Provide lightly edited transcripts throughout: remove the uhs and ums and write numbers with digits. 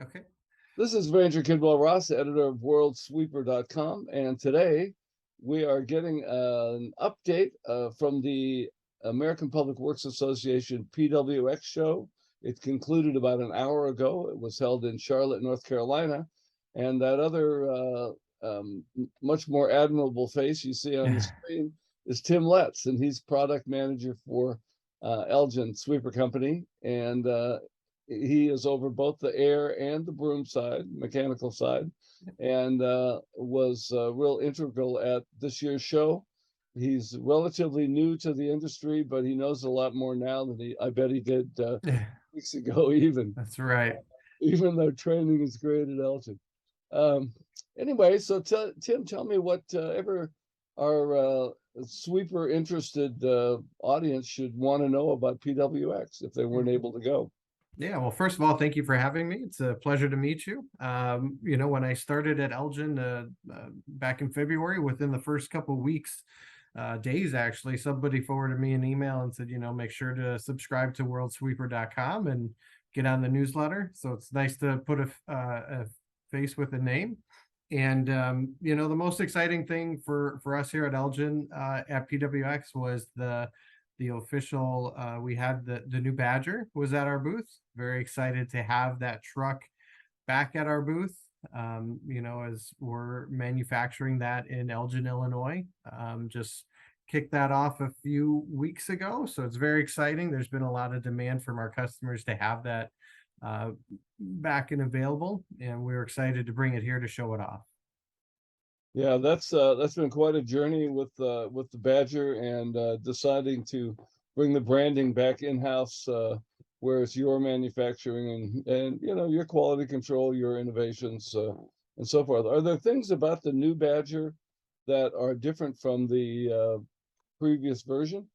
Okay. This is Ranger Kidwell Ross, editor of WorldSweeper.com, and today we are getting an update from the American Public Works Association PWX show. It concluded about an hour ago. It was held in Charlotte, North Carolina, and that other much more admirable face you see on the screen is Tim Letts, and he's product manager for Elgin Sweeper Company, and he is over both the air and the broom side, mechanical side, and was real integral at this year's show. He's relatively new to the industry, but he knows a lot more now than I bet he did weeks ago, even. That's right. Even though training is great at Elgin. Anyway, so Tim, tell me whatever our sweeper interested audience should want to know about PWX if they weren't able to go. Yeah, well, first of all, thank you for having me. It's a pleasure to meet you. When I started at Elgin back in February, within the first couple of weeks, days actually, somebody forwarded me an email and said, make sure to subscribe to worldsweeper.com and get on the newsletter. So it's nice to put a face with a name. And, the most exciting thing for us here at Elgin at PWX was the official, we had the new Badger was at our booth. Very excited to have that truck back at our booth. As we're manufacturing that in Elgin, Illinois. Just kicked that off a few weeks ago. So it's very exciting. There's been a lot of demand from our customers to have that back and available. And we're excited to bring it here to show it off. Yeah, that's been quite a journey with the Badger and deciding to bring the branding back in-house, where it's your manufacturing and your quality control, your innovations, and so forth. Are there things about the new Badger that are different from the previous version?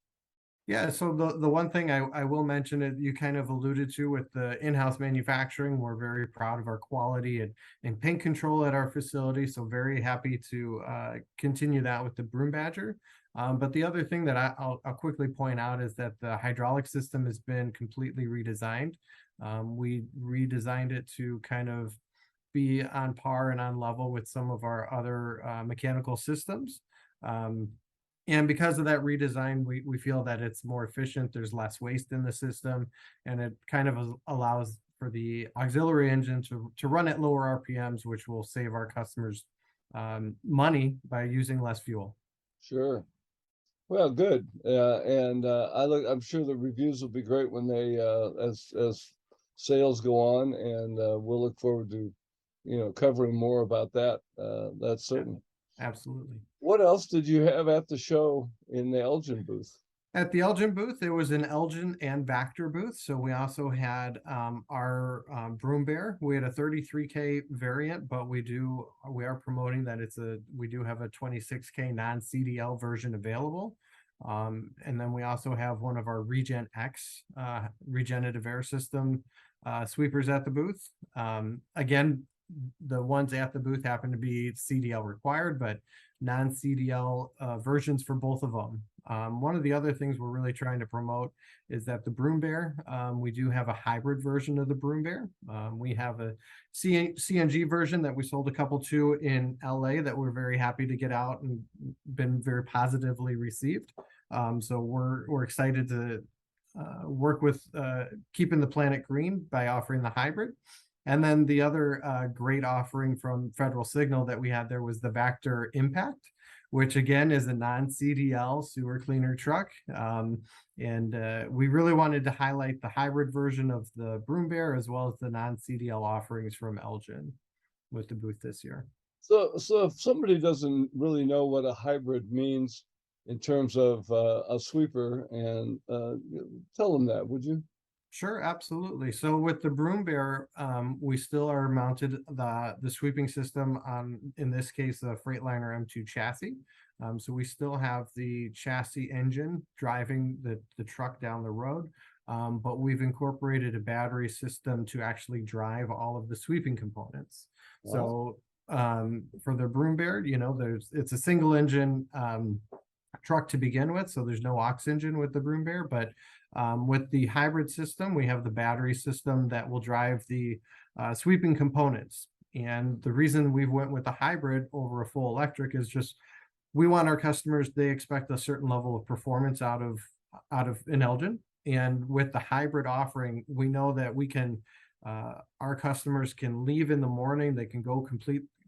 Yeah, so the one thing I will mention it, you kind of alluded to with the in-house manufacturing. We're very proud of our quality and paint control at our facility. So very happy to continue that with the Broom Badger. But the other thing that I'll quickly point out is that the hydraulic system has been completely redesigned. We redesigned it to kind of be on par and on level with some of our other mechanical systems. And because of that redesign, we feel that it's more efficient. There's less waste in the system, and it kind of allows for the auxiliary engine to run at lower RPMs, which will save our customers money by using less fuel. Sure. Well, good. I'm sure the reviews will be great when they as sales go on, and we'll look forward to covering more about that. That's certain. Absolutely. What else did you have at the show in the Elgin booth? At the Elgin booth, there was an Elgin and Vactor booth. So we also had our Broom Bear. We had a 33K variant, but we are promoting that we do have a 26K non-CDL version available. And then we also have one of our RegenX regenerative air system sweepers at the booth. Again, the ones at the booth happen to be CDL required, but non-CDL versions for both of them. One of the other things we're really trying to promote is that the Broom Bear, we do have a hybrid version of the Broom Bear. We have a CNG version that we sold a couple to in LA that we're very happy to get out and been very positively received. So we're excited to work with keeping the planet green by offering the hybrid. And then the other great offering from Federal Signal that we had there was the Vactor Impact, which again is a non-CDL sewer cleaner truck. We really wanted to highlight the hybrid version of the Broom Bear as well as the non-CDL offerings from Elgin with the booth this year. So if somebody doesn't really know what a hybrid means in terms of a sweeper, and tell them that, would you? Sure, absolutely. So with the Broom Bear, we still are mounted the sweeping system on, in this case, the Freightliner M2 chassis. So we still have the chassis engine driving the truck down the road, but we've incorporated a battery system to actually drive all of the sweeping components. Wow. So for the Broom Bear, it's a single engine truck to begin with, so there's no aux engine with the Broom Bear, but with the hybrid system, we have the battery system that will drive the sweeping components. And the reason we went with a hybrid over a full electric is just we want our customers, they expect a certain level of performance out of an Elgin. And with the hybrid offering, we know that we can our customers can leave in the morning, they can go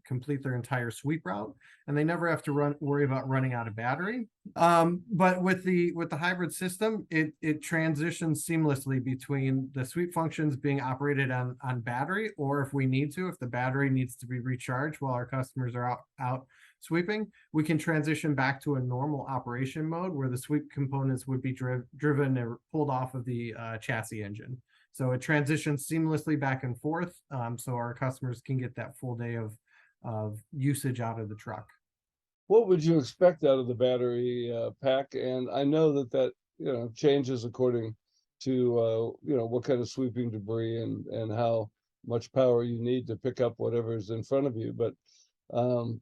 complete their entire sweep route, and they never have to worry about running out of battery. But with the hybrid system, it transitions seamlessly between the sweep functions being operated on battery, or if we need to, if the battery needs to be recharged while our customers are out sweeping, we can transition back to a normal operation mode where the sweep components would be driven or pulled off of the chassis engine. So it transitions seamlessly back and forth, so our customers can get that full day of usage out of the truck. What would you expect out of the battery pack? And I know that changes according to what kind of sweeping debris and how much power you need to pick up whatever is in front of you. But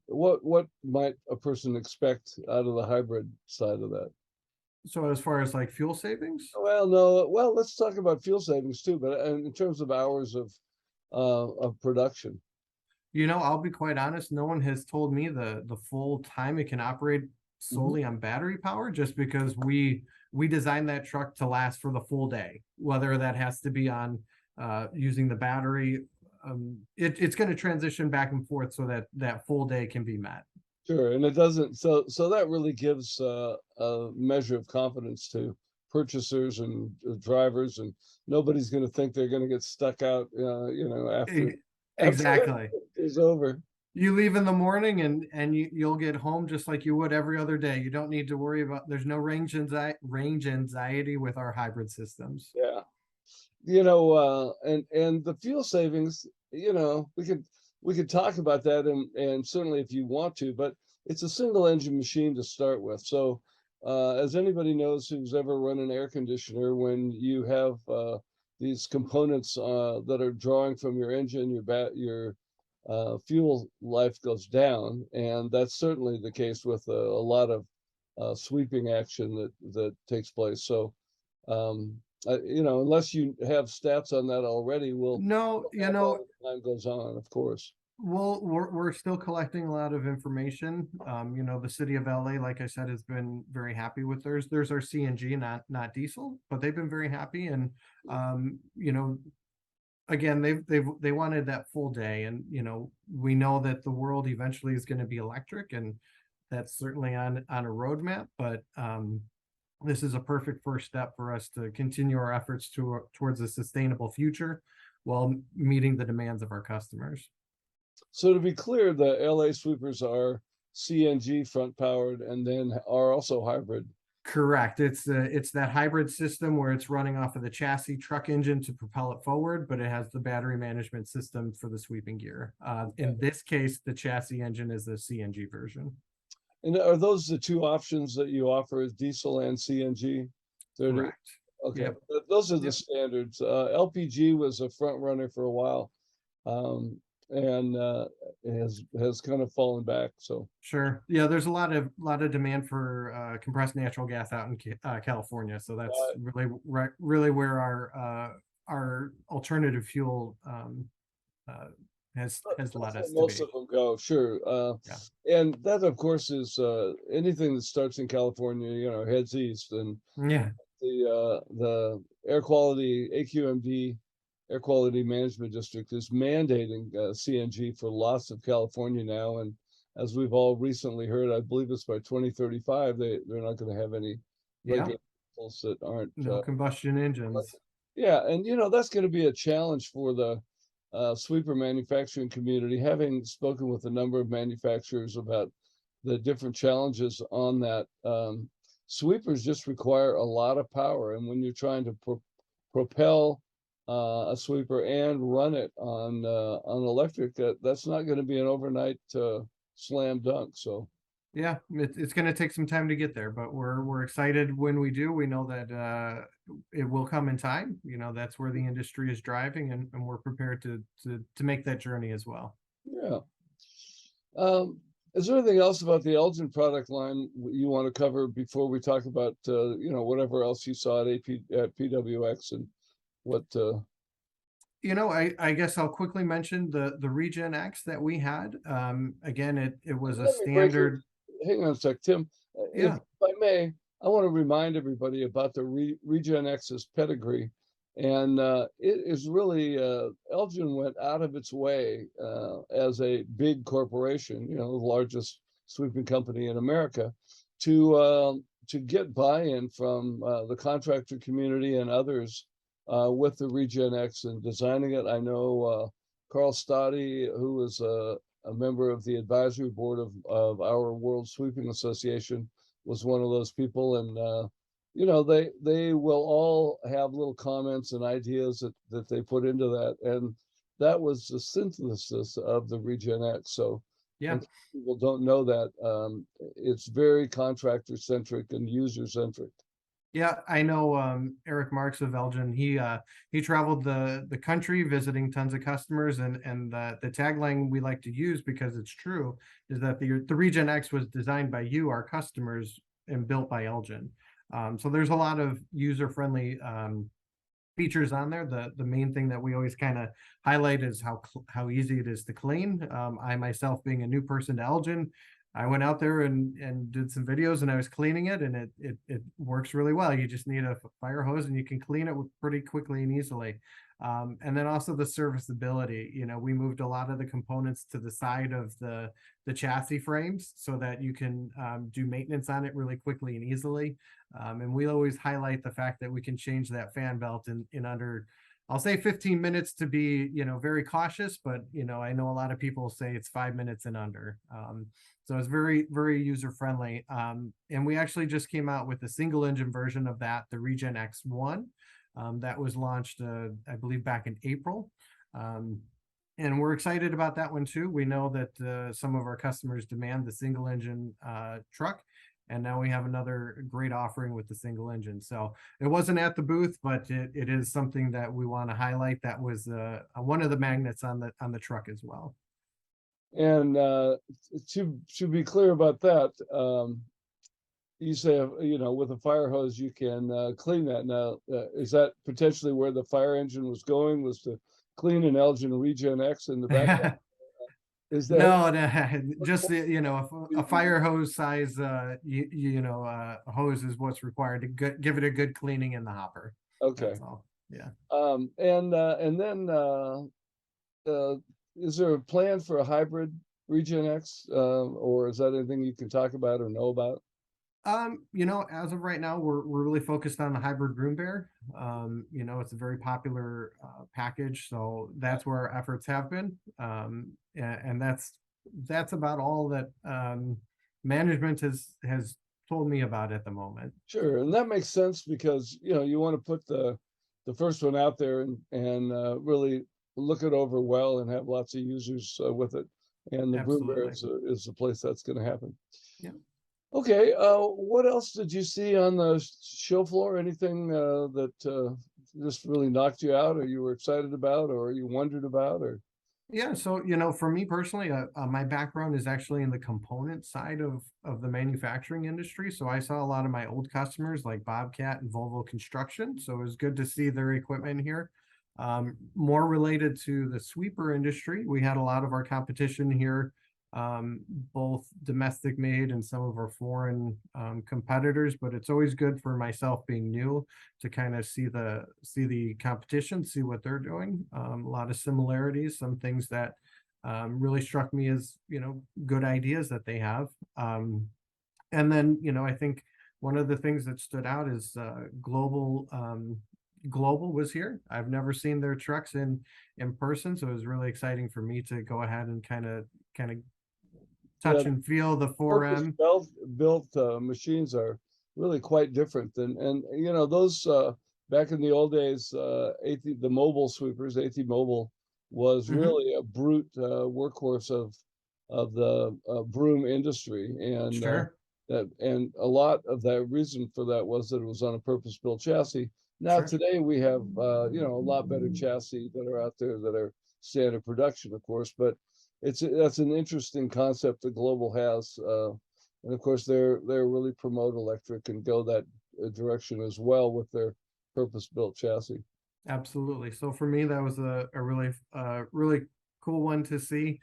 what might a person expect out of the hybrid side of that? So as far as like fuel savings, Well, no, well, let's talk about fuel savings too, but in terms of hours of production. I'll be quite honest, no one has told me the full time it can operate Mhm. solely on battery power, just because we designed that truck to last for the full day, whether that has to be on using the battery. It's going to transition back and forth so that that full day can be met. Sure, and it doesn't, so that really gives a measure of confidence to purchasers and drivers, and nobody's gonna think they're gonna get stuck out, after E- after it Exactly. is over. You leave in the morning and you'll get home just like you would every other day. You don't need to worry about, there's no range anxiety with our hybrid systems. Yeah. And the fuel savings, we could talk about that, and certainly if you want to, but it's a single engine machine to start with. So, as anybody knows who's ever run an air conditioner, when you have these components that are drawing from your engine, your fuel life goes down, and that's certainly the case with a lot of sweeping action that takes place. So, unless you have stats on that already, we'll No, find out as time goes on, of course. well, we're still collecting a lot of information. The city of LA, like I said, has been very happy with theirs. There's our CNG, not diesel, but they've been very happy. And again, they wanted that full day, and we know that the world eventually is going to be electric, and that's certainly on a roadmap. But this is a perfect first step for us to continue our efforts towards a sustainable future while meeting the demands of our customers. So to be clear, the LA sweepers are CNG front powered and then are also hybrid. Correct. It's that hybrid system where it's running off of the chassis truck engine to propel it forward, but it has the battery management system for the sweeping gear. In this case, the chassis engine is the CNG version. And are those the two options that you offer, is diesel and CNG? Correct. Okay, Yep. those are the Yep. standards. LPG was a front runner for a while, um, and has kind of fallen back. So Sure. Yeah, there's a lot of demand for compressed natural gas out in California, so that's really where our alternative fuel has led that's where us to most be. of them go. Sure, Yeah. and that of course is anything that starts in California, heads east, and Yeah. the air quality AQMD Air Quality Management District is mandating CNG for lots of California now, and as we've all recently heard, I believe it's by 2035 they're not going to have any Yeah. regular vehicles that aren't No combustion engines. electric. Yeah, and that's going to be a challenge for the sweeper manufacturing community. Having spoken with a number of manufacturers about the different challenges on that, sweepers just require a lot of power, and when you're trying to propel a sweeper and run it on electric, that's not going to be an overnight slam dunk. So Yeah, it's going to take some time to get there, but we're excited when we do. We know that it will come in time. That's where the industry is driving, and we're prepared to make that journey as well. yeah. Um, is there anything else about the Elgin product line you want to cover before we talk about whatever else you saw at PWX and what I guess I'll quickly mention the RegenX that we had. Again, it was a Let me break it. standard. Hang on a sec, Tim. If Yeah. I may, I want to remind everybody about the RegenX's pedigree. And it is really, Elgin went out of its way as a big corporation, the largest sweeping company in America, to get buy-in from the contractor community and others with the RegenX and designing it. I know Carl Stoddy, who is a member of the advisory board of our World Sweeping Association, was one of those people. And they will all have little comments and ideas that they put into that. And that was the synthesis of the RegenX. So in Yeah. case people don't know that, it's very contractor centric and user centric. Yeah, I know Eric Marks of Elgin. He traveled the country visiting tons of customers, and the tagline we like to use, because it's true, is that the Regen X was designed by you, our customers, and built by Elgin. So there's a lot of user friendly features on there. The main thing that we always kind of highlight is how easy it is to clean. I myself, being a new person to Elgin, I went out there and did some videos, and I was cleaning it, and it works really well. You just need a fire hose and you can clean it pretty quickly and easily. And then also the serviceability. We moved a lot of the components to the side of the chassis frames so that you can do maintenance on it really quickly and easily. And we always highlight the fact that we can change that fan belt in under, I'll say 15 minutes to be, very cautious, but, I know a lot of people say it's 5 minutes and under. So it's very, very user friendly. And we actually just came out with a single engine version of that, the Regen X1, that was launched, I believe, back in April. And we're excited about that one too. We know that some of our customers demand the single engine truck. And now we have another great offering with the single engine. So it wasn't at the booth, but it is something that we want to highlight. That was one of the magnets on the truck as well. And to be clear about that, you say, with a fire hose, you can clean that. Now, is that potentially where the fire engine was going, was to clean an Elgin Regen X in the back? Is that? No, just a fire hose size, hose is what's required to give it a good cleaning in the hopper. Okay. That's all. Yeah. And then is there a plan for a hybrid Regen X, or is that anything you can talk about or know about? As of right now, we're really focused on the hybrid Broom Bear. It's a very popular package, so that's where our efforts have been. And that's about all that management has told me about at the moment. Sure, and that makes sense because you want to put the first one out there and really look it over well and have lots of users with it. And the Broom Bear Absolutely. is the place that's going to happen. Yeah. Okay, what else did you see on the show floor? Anything that just really knocked you out, or you were excited about, or you wondered about, or? Yeah, so for me personally, my background is actually in the component side of the manufacturing industry. So I saw a lot of my old customers like Bobcat and Volvo Construction. So it was good to see their equipment here. More related to the sweeper industry, we had a lot of our competition here, both domestic made and some of our foreign competitors. But it's always good for myself, being new, to kind of see the competition, see what they're doing. A lot of similarities, some things that really struck me as good ideas that they have. And then I think one of the things that stood out is Global was here. I've never seen their trucks in person, so it was really exciting for me to go ahead and kind of touch and feel the 4M. Built machines are really quite different than, and those back in the old days, the mobile sweepers, AT Mobile was really a brute workhorse of the broom industry, and Sure. and a lot of that reason for that was that it was on a purpose-built chassis. Now Sure. today we have a lot better chassis that are out there that are standard production, of course, but that's an interesting concept that Global has, and of course they're really promote electric and go that direction as well with their purpose-built chassis. Absolutely. So for me, that was a really really cool one to see.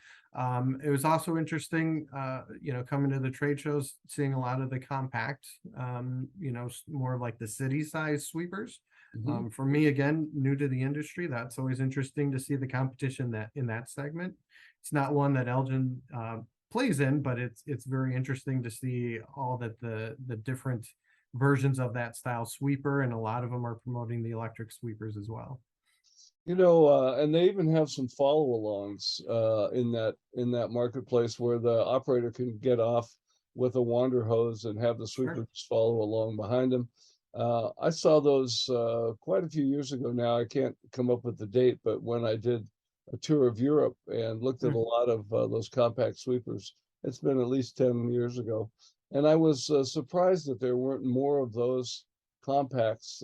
It was also interesting, coming to the trade shows, seeing a lot of the compact, more like the city size sweepers. Mhm. For me, again, new to the industry, that's always interesting to see the competition that in that segment. It's not one that Elgin plays in, but it's very interesting to see all that the different versions of that style sweeper, and a lot of them are promoting the electric sweepers as well. And they even have some follow-alongs in that marketplace where the operator can get off with a wander hose and have the Sure. sweeper just follow along behind him. I saw those quite a few years ago now. I can't come up with the date, but when I did a tour of Europe and looked at a Mm. lot of those compact sweepers, it's been at least 10 years ago. And I was surprised that there weren't more of those compacts.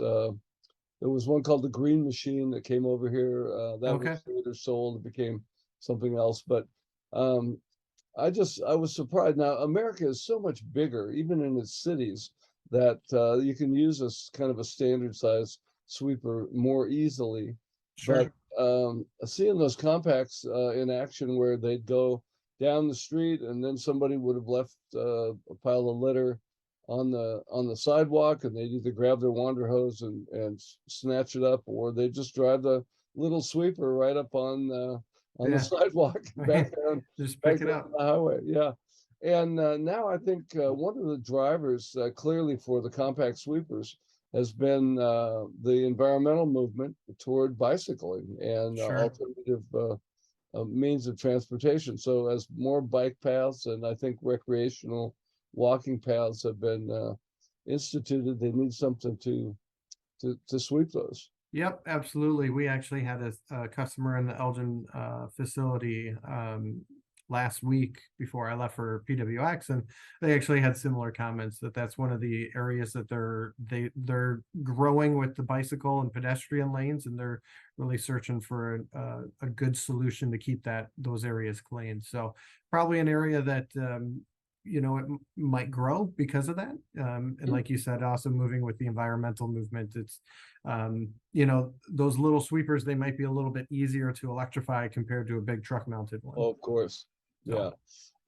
There was one called the Green Machine that came over here. That was Okay. later sold. It became something else. But um, I was surprised. Now America is so much bigger, even in its cities, that you can use a kind of a standard size sweeper more easily. But Sure. seeing those compacts in action, where they'd go down the street and then somebody would have left a pile of litter on the sidewalk, and they'd either grab their wander hose and snatch it up, or they just drive the little sweeper right up on the Yeah. sidewalk Just back pick it down up. the highway. Yeah. And now I think one of the drivers clearly for the compact sweepers has been the environmental movement toward bicycling and Sure. alternative means of transportation. So as more bike paths and I think recreational walking paths have been instituted, they need something to sweep those. Yep, absolutely. We actually had a customer in the Elgin facility last week before I left for PWX, and they actually had similar comments that that's one of the areas that they're growing with the bicycle and pedestrian lanes, and they're really searching for a good solution to keep those areas clean. So probably an area that it might grow because of that. And like you said, also moving with the environmental movement, it's those little sweepers, they might be a little bit easier to electrify compared to a big truck mounted one. Oh, of course. So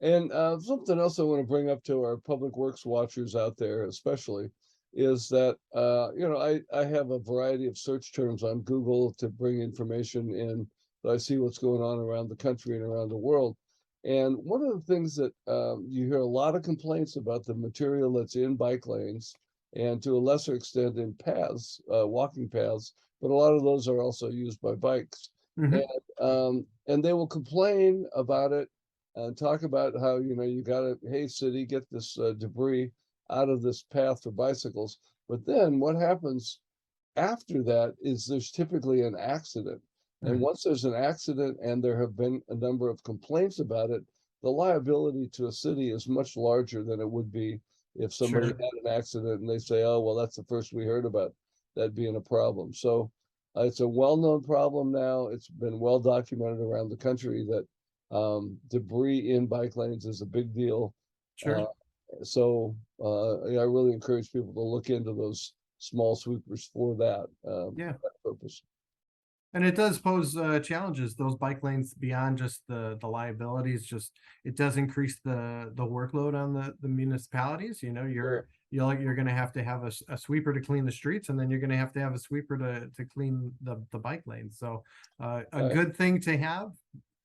Yeah. And something else I want to bring up to our public works watchers out there, especially, is that I have a variety of search terms on Google to bring information in. So I see what's going on around the country and around the world. And one of the things that you hear a lot of complaints about the material that's in bike lanes, and to a lesser extent in paths, walking paths, but a lot of those are also used by bikes. mhm. And they will complain about it and talk about how you got to, hey city, get this debris out of this path for bicycles. But then what happens after that is there's typically an accident, and Mm. once there's an accident and there have been a number of complaints about it, the liability to a city is much larger than it would be if somebody Sure. had an accident and they say, oh well, that's the first we heard about that being a problem. So it's a well-known problem now. It's been well documented around the country that debris in bike lanes is a big deal. Uh, Sure. I really encourage people to look into those small sweepers for Yeah. that purpose. And it does pose challenges. Those bike lanes, beyond just the liabilities, just it does increase the workload on the municipalities. Yeah, You're going to have a sweeper to clean the streets, and then you're going to have a sweeper to clean the bike lanes. So a right. good thing to have,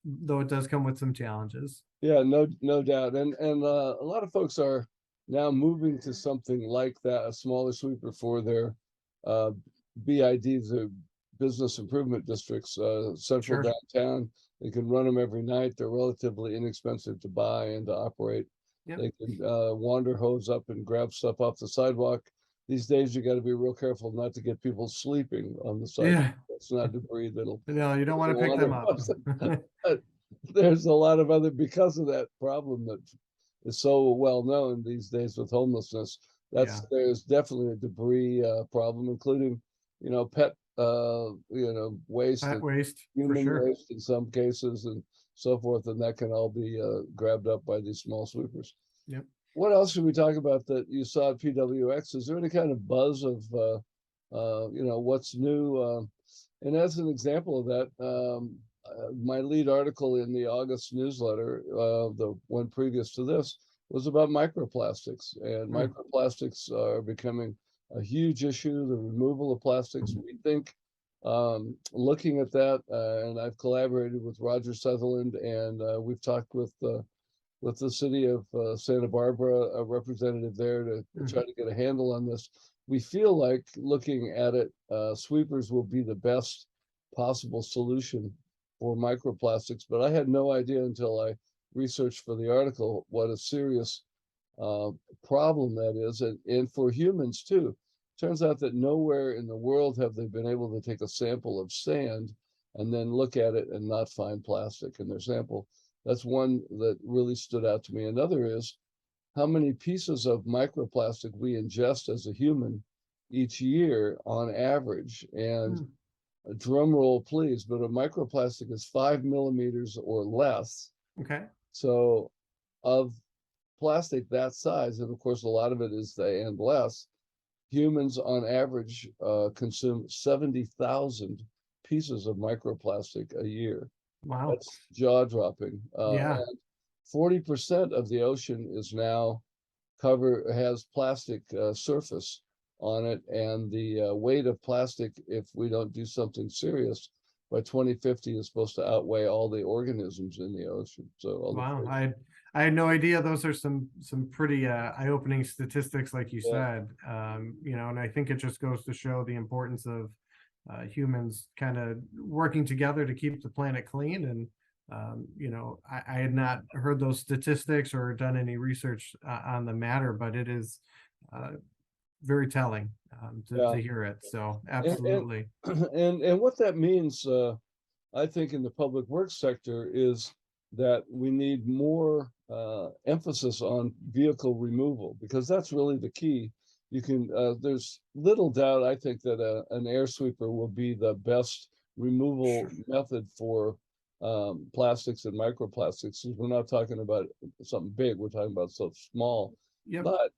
though it does come with some challenges. Yeah, no doubt. And a lot of folks are now moving to something like that, a smaller sweeper for their uh, BIDs, the business improvement districts, central Sure. downtown. They can run them every night. They're relatively inexpensive to buy and to operate. Yep. They can wander hose up and grab stuff off the sidewalk. These days, you got to be real careful not to get people sleeping on the sidewalk. Yeah. It's not debris No, you don't want to pick them wander up. hose. There's a lot of other, because of that problem that is so well known these days with homelessness. Yeah. There's definitely a debris problem, including pet waste Pet and waste for human sure. waste in some cases and so forth, and that can all be grabbed up by these small sweepers. Yep. What else should we talk about that you saw at PWX? Is there any kind of buzz of what's new? And as an example of that, my lead article in the August newsletter, the one previous to this, was about microplastics. And Hmm. microplastics are becoming a huge issue, the removal of plastics. We think, looking at that, and I've collaborated with Roger Sutherland, and we've talked with the city of Santa Barbara, a representative there to try to get a handle on this. We feel like looking at it, sweepers will be the best possible solution for microplastics, but I had no idea until I researched for the article what a serious uh, problem that is, and for humans too. Turns out that nowhere in the world have they been able to take a sample of sand and then look at it and not find plastic in their sample. That's one that really stood out to me. Another is how many pieces of microplastic we ingest as a human each year on average. And Hmm. drum roll, please, but a microplastic is 5 millimeters or less. Okay. So, of plastic that size, and of course, a lot of it is the and less, humans on average consume 70,000 pieces of microplastic a year. Wow. That's jaw dropping. Yeah. And 40% of the ocean is now has plastic surface on it, and the weight of plastic, if we don't do something serious, by 2050 is supposed to outweigh all the organisms in the ocean. So all the Wow. fish. I had no idea. Those are some pretty eye-opening statistics, like you Yeah, said. And I think it just goes to show the importance of humans kind of working together to keep the planet clean. And I had not heard those statistics or done any research on the matter, but it is uh, very telling yeah, to hear it. So and absolutely. and what that means, I think, in the public works sector is that we need more emphasis on vehicle removal, because that's really the key. You can, there's little doubt, I think, that an air sweeper will be the best removal Sure. method for plastics and microplastics. We're not talking about something big, we're talking about something small. Yep. But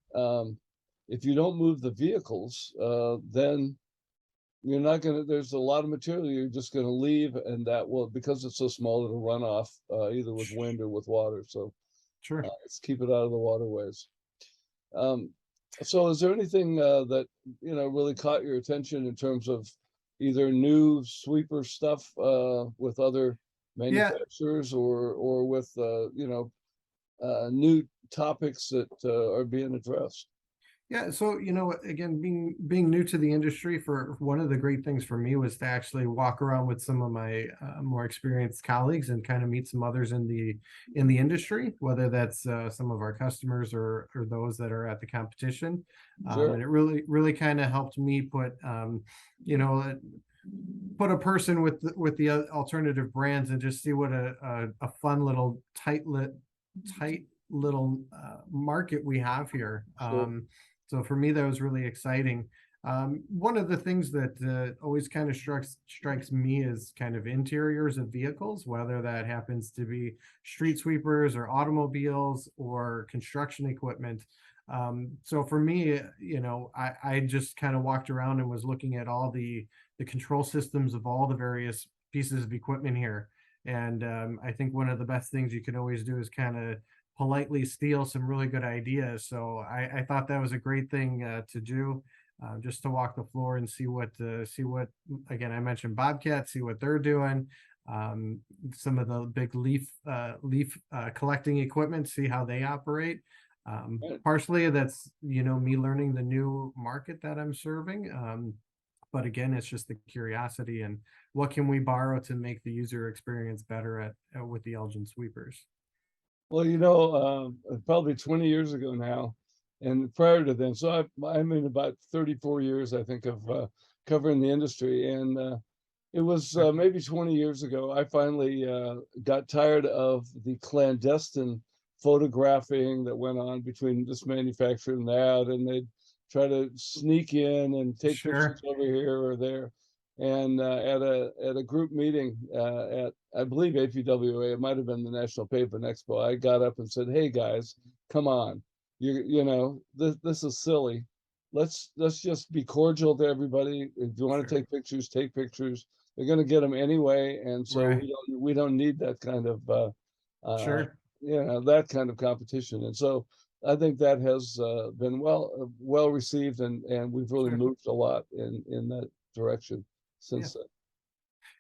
if you don't move the vehicles, then you're not going to, there's a lot of material you're just going to leave, and that will, because it's so small, it'll run off either with wind or with water. So Sure. let's keep it out of the waterways. Um, so is there anything that, really caught your attention in terms of either new sweeper stuff with other Yeah. manufacturers, or with, new topics that are being addressed? Yeah, so again, being new to the industry, for one of the great things for me was to actually walk around with some of my more experienced colleagues and kind of meet some others in the industry, whether that's some of our customers or those that are at the competition. Sure, And it really kind of helped me you know, put a person with the alternative brands and just see what a fun little tight little market we have here. sure. So for me, that was really exciting. One of the things that always kind of strikes me is kind of interiors of vehicles, whether that happens to be street sweepers or automobiles or construction equipment. So for me, I just kind of walked around and was looking at all the control systems of all the various pieces of equipment here. And I think one of the best things you can always do is kind of politely steal some really good ideas. So I thought that was a great thing to do, just to walk the floor and see what again, I mentioned Bobcat, see what they're doing. Some of the big leaf collecting equipment, see how they operate. Right. Partially that's me learning the new market that I'm serving. But again, it's just the curiosity and what can we borrow to make the user experience better with the Elgin sweepers. Well, probably 20 years ago now, and prior to then, so I'm in about 34 years, I think, of covering the industry. And it was Okay. maybe 20 years ago, I finally got tired of the clandestine photographing that went on between this manufacturer and that, and they'd try to sneak in and take pictures Sure. over here or there. And at a group meeting at, I believe, APWA, it might have been the National Paper and Expo, I got up and said, "Hey guys, come on, this is silly. Let's just be cordial to everybody. If you want to Sure. take pictures, take pictures. they're going to get them anyway, and so Right. we don't need that kind of uh, Sure. that kind of competition. And so I think that has been well received, and we've really Sure. moved a lot in that direction Yeah. since then.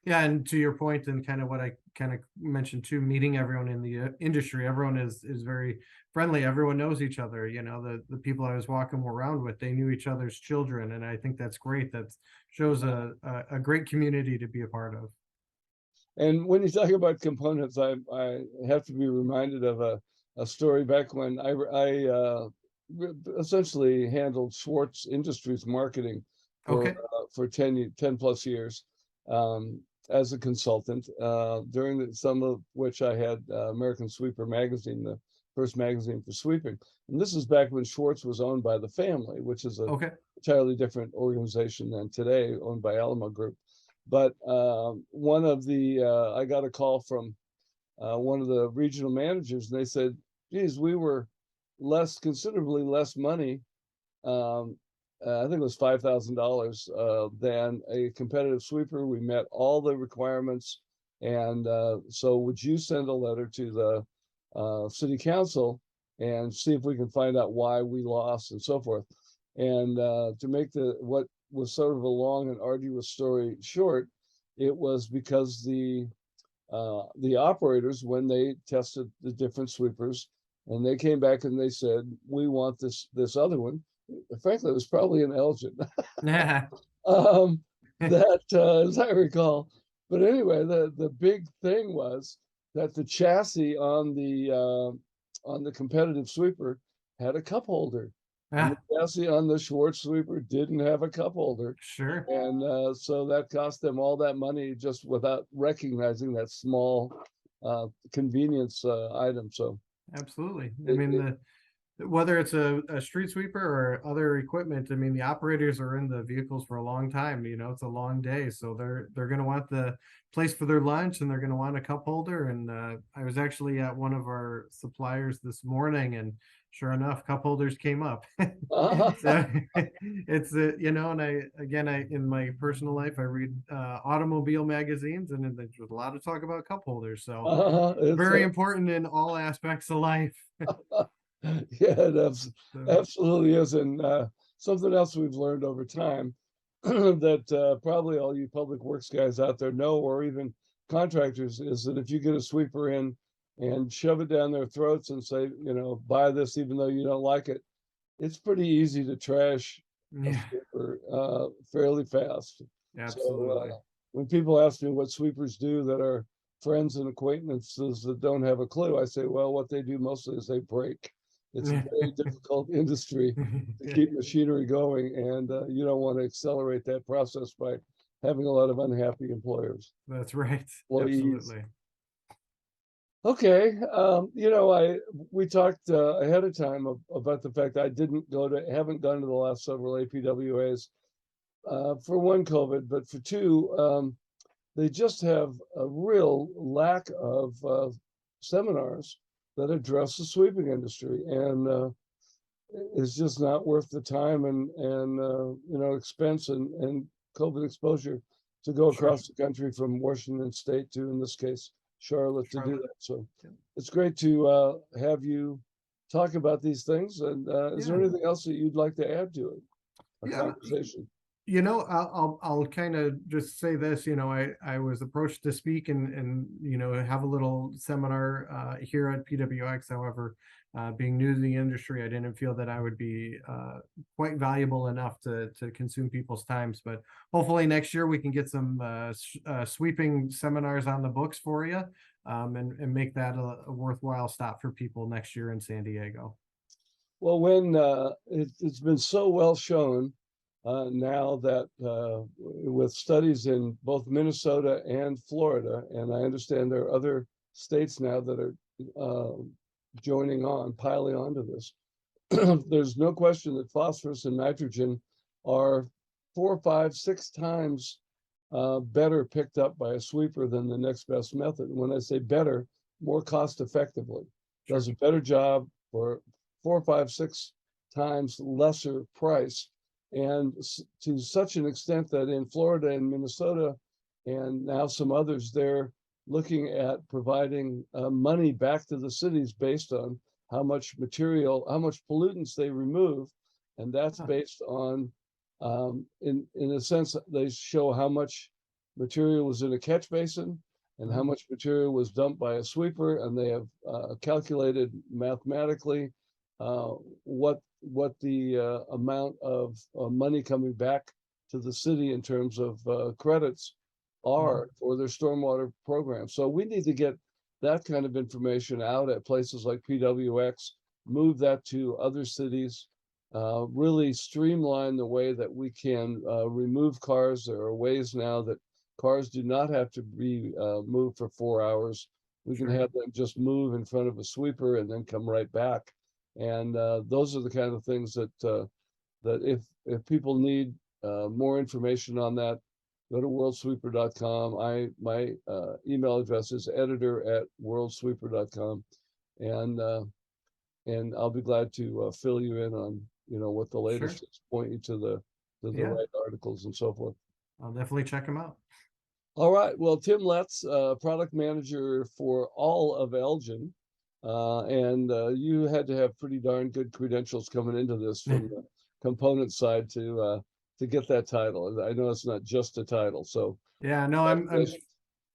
Yeah, and to your point, and kind of what I kind of mentioned too, meeting everyone in the industry, everyone is very friendly. Everyone knows each other. You know, the people I was walking around with, they knew each other's children, and I think that's great. That shows a great community to be a part of. And when you talk about components, I have to be reminded of a story back when essentially handled Schwartz Industries marketing Okay. for 10 plus years um, as a consultant, during some of which I had American Sweeper magazine, the first magazine for sweeping. And this is back when Schwartz was owned by the family, which is a Okay. entirely different organization than today, owned by Alamo Group. But one of the I got a call from one of the regional managers, and they said, "Geez, we were considerably less money. Um, I think it was $5,000 than a competitive sweeper. We met all the requirements, and so would you send a letter to the city council and see if we can find out why we lost and so forth." And to make what was sort of a long and arduous story short, it was because the operators, when they tested the different sweepers, and they came back and they said, "We want this other one." Frankly, it was probably an Elgin. Yeah. um, that, as I recall. But anyway, the big thing was that the chassis on the competitive sweeper had a cup holder, and the Ah, chassis on the Schwartz sweeper didn't have a cup holder. sure. And so that cost them all that money just without recognizing that small convenience item. So Absolutely. I it, mean, it, whether it's a street sweeper or other equipment, I mean, the operators are in the vehicles for a long time. You know, it's a long day, so they're going to want the place for their lunch, and they're going to want a cup holder. And I was actually at one of our suppliers this morning, and sure enough, cup holders came up. So it's you know, and I in my personal life I read automobile magazines, and then there's a lot of talk about cup holders. So it's very important in all aspects of life. yeah, that's So, absolutely is. And something else we've learned over time that probably all you public works guys out there know, or even contractors, is that if you get a sweeper in and shove it down their throats and say, buy this even though you don't like it, it's pretty easy to trash a yeah, sweeper fairly fast. So absolutely. when people ask me what sweepers do that are friends and acquaintances that don't have a clue, I say, well, what they do mostly is they break. It's a very difficult industry to keep machinery going, and you don't want to accelerate that process by having a lot of unhappy That's right. employees. Absolutely. Okay, we talked ahead of time about the fact I haven't gone to the last several APWAs, for one COVID, but for two, they just have a real lack of seminars that address the sweeping industry, and it's just not worth the time and expense and COVID exposure to go Sure. across the country from Washington State to, in this case, Charlotte, to do Charlotte. that. So Yeah. it's great to have you talk about these things. And is there Yeah. anything else that you'd like to add to it? A Yeah. conversation. You know, I'll kind of just say this. You know, I was approached to speak and have a little seminar here at PWX. However, being new to the industry, I didn't feel that I would be quite valuable enough to consume people's times. But hopefully next year we can get some sweeping seminars on the books for you, and make that a worthwhile stop for people next year in San Diego. Well, when it's been so well shown now that with studies in both Minnesota and Florida, and I understand there are other states now that are uh, piling onto this. There's no question that phosphorus and nitrogen are 4, 5, 6 times better picked up by a sweeper than the next best method. And when I say better, more cost effectively, Sure. does a better job for 4, 5, 6 times lesser price. And to such an extent that in Florida and Minnesota, and now some others. They're looking at providing money back to the cities based on how much material, how much pollutants they remove, and that's Huh. based on, in a sense, they show how much material was in a catch basin and how Mm, much material was dumped by a sweeper, and they have calculated mathematically uh, what the amount of money coming back to the city in terms of credits mm, are for their stormwater program. So we need to get that kind of information out at places like PWX, move that to other cities, really streamline the way that we can remove cars. There are ways now that cars do not have to be moved for 4 hours. We can sure. have them just move in front of a sweeper and then come right back. And those are the kind of things that if people need more information on that, go to worldsweeper.com. My email address is editor@worldsweeper.com, and I'll be glad to fill you in on what the Sure. latest is, point you to the Yeah, right articles and so forth. I'll definitely check them out. All right. Well, Tim Letts, product manager for all of Elgin, and you had to have pretty darn good credentials coming into this from the component side to get that title. I know it's not just a title, so Yeah, no, I'm congratulations.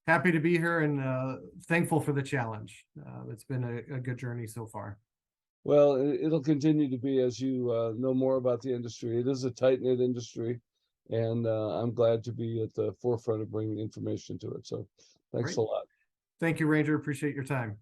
happy to be here and thankful for the challenge. It's been a good journey so far. Well, it'll continue to be as you know more about the industry. It is a tight-knit industry, and I'm glad to be at the forefront of bringing information to it. So thanks Great. a lot. Thank you, Ranger. Appreciate your time.